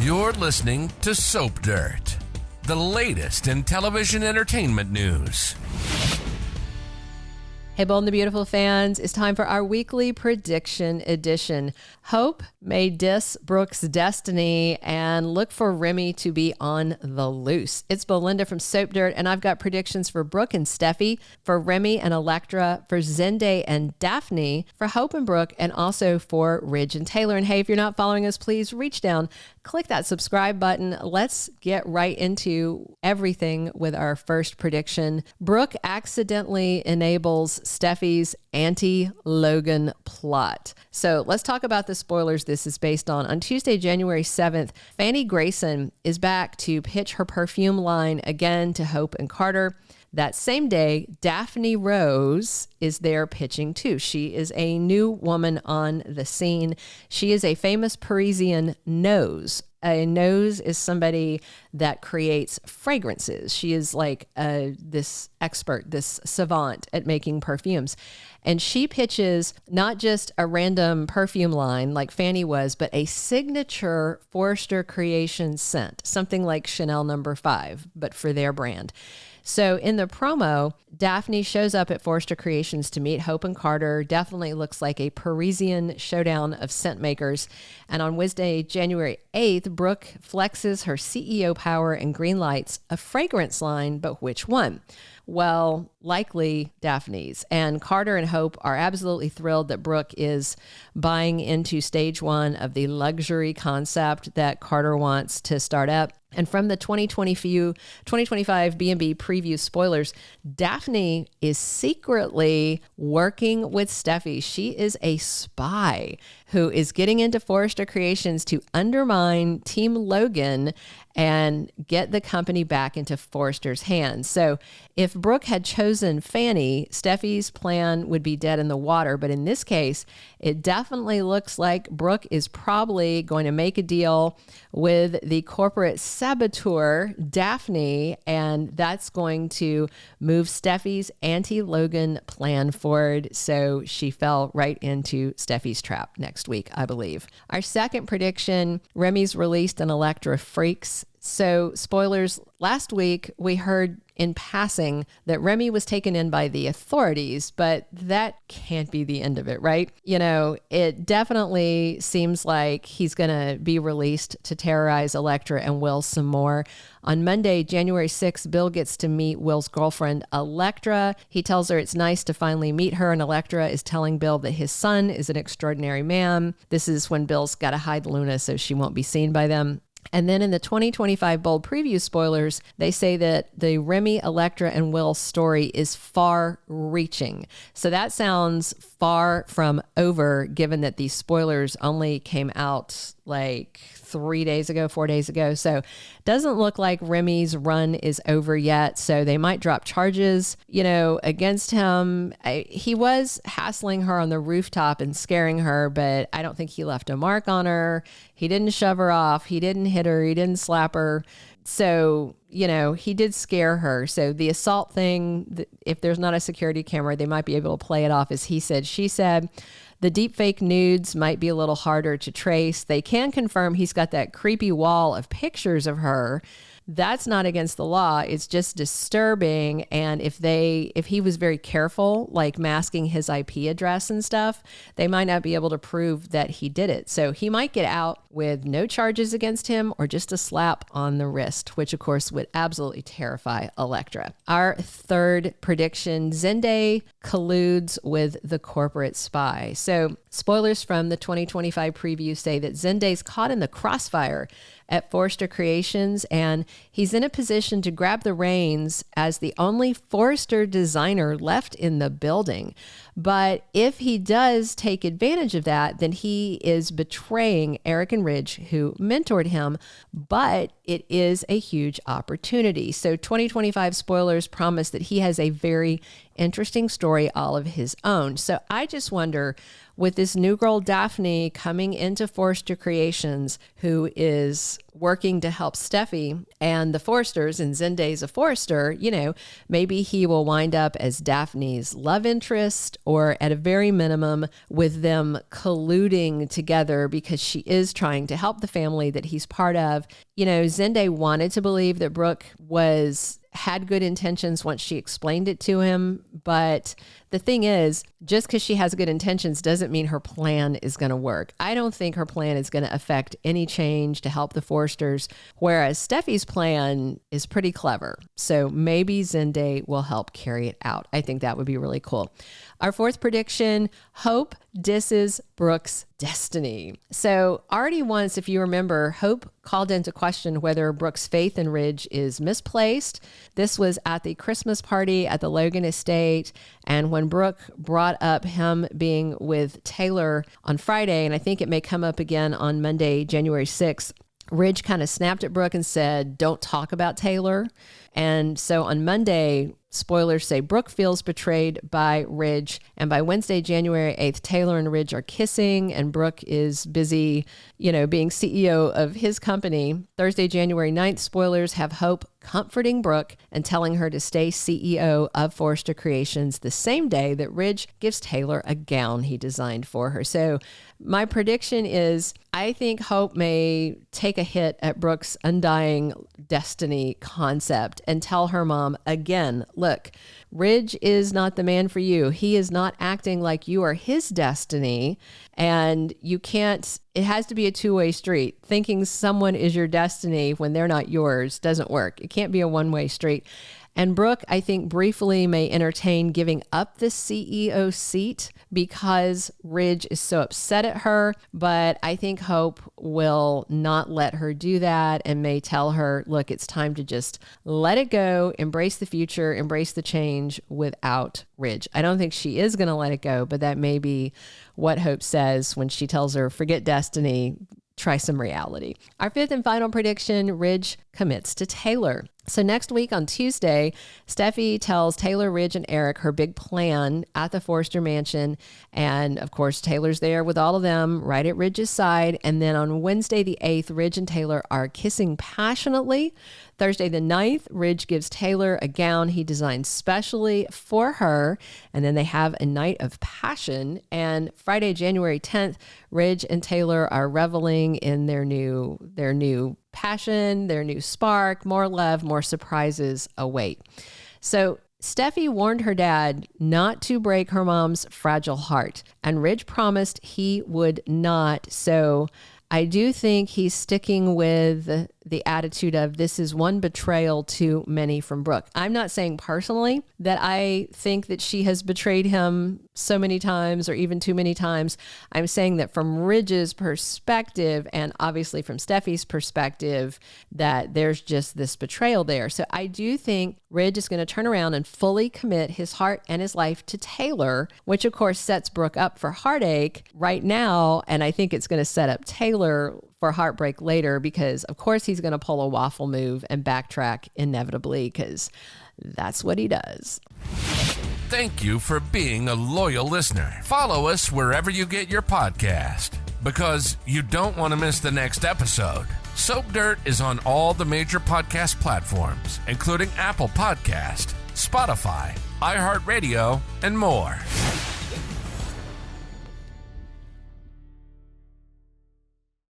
You're listening to Soap Dirt, the latest in television entertainment news. Hey, Bold and the Beautiful fans, it's time for our weekly prediction edition. Hope may diss Brookes Destiny and look for Remy to be on the loose. It's Belinda from Soap Dirt, and I've got predictions for Brooke and Steffi, for Remy and Electra, for Zende and Daphne, for Hope and Brooke, and also for Ridge and Taylor. And hey, if you're not following us, please reach down, click that subscribe button. Let's get right into everything with our first prediction. Brooke accidentally enables Steffi's anti-Logan plot. So let's talk about the spoilers this is based on Tuesday, January 7th, Fanny Grayson is back to pitch her perfume line again to Hope and Carter. That same day, Daphne Rose is there pitching too. She is a new woman on the scene. She is a famous Parisian nose. A nose is somebody that creates fragrances. She is like this expert, this savant at making perfumes. And she pitches not just a random perfume line like Fanny was, but a signature Forrester creation scent, something like Chanel No. 5, but for their brand. So in the promo, Daphne shows up at Forrester Creations to meet Hope and Carter. Definitely looks like a Parisian showdown of scent makers. And on Wednesday, January 8th, Brooke flexes her CEO power and greenlights a fragrance line, but which one? Well, likely Daphne's. And Carter and Hope are absolutely thrilled that Brooke is buying into stage one of the luxury concept that Carter wants to start up. And from the 2025 B&B preview spoilers, Daphne is secretly working with Steffies. She is a spy who is getting into Forrester Creations to undermine Team Logan and get the company back into Forrester's hands. So if Brooke had chosen Fanny, Steffi's plan would be dead in the water. But in this case, it definitely looks like Brooke is probably going to make a deal with the corporate saboteur, Daphne, and that's going to move Steffi's anti-Logan plan forward. So she fell right into Steffi's trap next week, I believe. Our second prediction, Remy's released an Electra Freaks. So spoilers, last week we heard in passing that Remy was taken in by the authorities, but that can't be the end of it, right? You know, it definitely seems like he's going to be released to terrorize Electra and Will some more. On Monday, January 6th, Bill gets to meet Will's girlfriend, Electra. He tells her it's nice to finally meet her, and Electra is telling Bill that his son is an extraordinary man. This is when Bill's got to hide Luna so she won't be seen by them. And then in the 2025 Bold Preview spoilers, they say that the Remy, Electra, and Will story is far-reaching. So that sounds far from over, given that these spoilers only came out like 4 days ago. So doesn't look like Remy's run is over yet. So they might drop charges, against him. He was hassling her on the rooftop and scaring her, but I don't think he left a mark on her. He didn't shove her off. He didn't hit her. He didn't slap her. So, he did scare her. So the assault thing, if there's not a security camera, they might be able to play it off as he said, she said. The deepfake nudes might be a little harder to trace. They can confirm he's got that creepy wall of pictures of her. That's not against the law. It's just disturbing. And if he was very careful, like masking his IP address and stuff, they might not be able to prove that he did it. So he might get out with no charges against him or just a slap on the wrist, which of course would absolutely terrify Electra. Our third prediction, Zende colludes with the corporate spy. So spoilers from the 2025 preview say that Zende's caught in the crossfire at Forrester Creations, and he's in a position to grab the reins as the only Forrester designer left in the building. But if he does take advantage of that, then he is betraying Eric and Ridge, who mentored him, but it is a huge opportunity. So 2025 spoilers promise that he has a very interesting story all of his own. So I just wonder, with this new girl Daphne coming into Forrester Creations, who is working to help Steffi and the Forresters, and Zende's a Forrester, maybe he will wind up as Daphne's love interest, or at a very minimum with them colluding together because she is trying to help the family that he's part of. Zende wanted to believe that Brooke had good intentions once she explained it to him. But the thing is, just because she has good intentions doesn't mean her plan is going to work. I don't think her plan is going to affect any change to help the Forresters, whereas Steffi's plan is pretty clever. So maybe Zende will help carry it out. I think that would be really cool. Our fourth prediction, Hope disses Brookes Destiny. So already once, if you remember, Hope called into question whether Brooke's faith in Ridge is misplaced. This was at the Christmas party at the Logan estate. And when Brooke brought up him being with Taylor on Friday, and I think it may come up again on Monday, January 6th, Ridge kind of snapped at Brooke and said, don't talk about Taylor. And so on Monday, spoilers say Brooke feels betrayed by Ridge. And by Wednesday, January 8th, Taylor and Ridge are kissing, and Brooke is busy, being CEO of his company. Thursday, January 9th, spoilers have Hope comforting Brooke and telling her to stay CEO of Forrester Creations the same day that Ridge gives Taylor a gown he designed for her. So my prediction is, I think Hope may take a hit at Brooke's undying destiny concept and tell her mom again, look, Ridge is not the man for you. He is not acting like you are his destiny, and you can't, it has to be a two-way street. Thinking someone is your destiny when they're not yours doesn't work. It can't be a one-way street. And Brooke, I think, briefly may entertain giving up the CEO seat because Ridge is so upset at her. But I think Hope will not let her do that and may tell her, look, it's time to just let it go, embrace the future, embrace the change without Ridge. I don't think she is going to let it go, but that may be what Hope says when she tells her, forget destiny, try some reality. Our fifth and final prediction, Ridge commits to Taylor. So next week on Tuesday, Steffi tells Taylor, Ridge, and Eric her big plan at the Forrester mansion. And of course, Taylor's there with all of them right at Ridge's side. And then on Wednesday, the 8th, Ridge and Taylor are kissing passionately. Thursday, the 9th, Ridge gives Taylor a gown he designed specially for her. And then they have a night of passion. And Friday, January 10th, Ridge and Taylor are reveling in their new passion, their new spark, more love, more surprises await. So Steffi warned her dad not to break her mom's fragile heart, and Ridge promised he would not. So I do think he's sticking with the attitude of this is one betrayal too many from Brooke. I'm not saying personally that I think that she has betrayed him so many times or even too many times. I'm saying that from Ridge's perspective and obviously from Steffi's perspective that there's just this betrayal there. So I do think Ridge is going to turn around and fully commit his heart and his life to Taylor, which of course sets Brooke up for heartache right now. And I think it's going to set up Taylor for heartbreak later because of course he's going to pull a waffle move and backtrack inevitably because that's what he does. Thank you for being a loyal listener. Follow us wherever you get your podcast because you don't want to miss the next episode. Soap Dirt is on all the major podcast platforms, including Apple Podcast, Spotify, iHeartRadio, and more.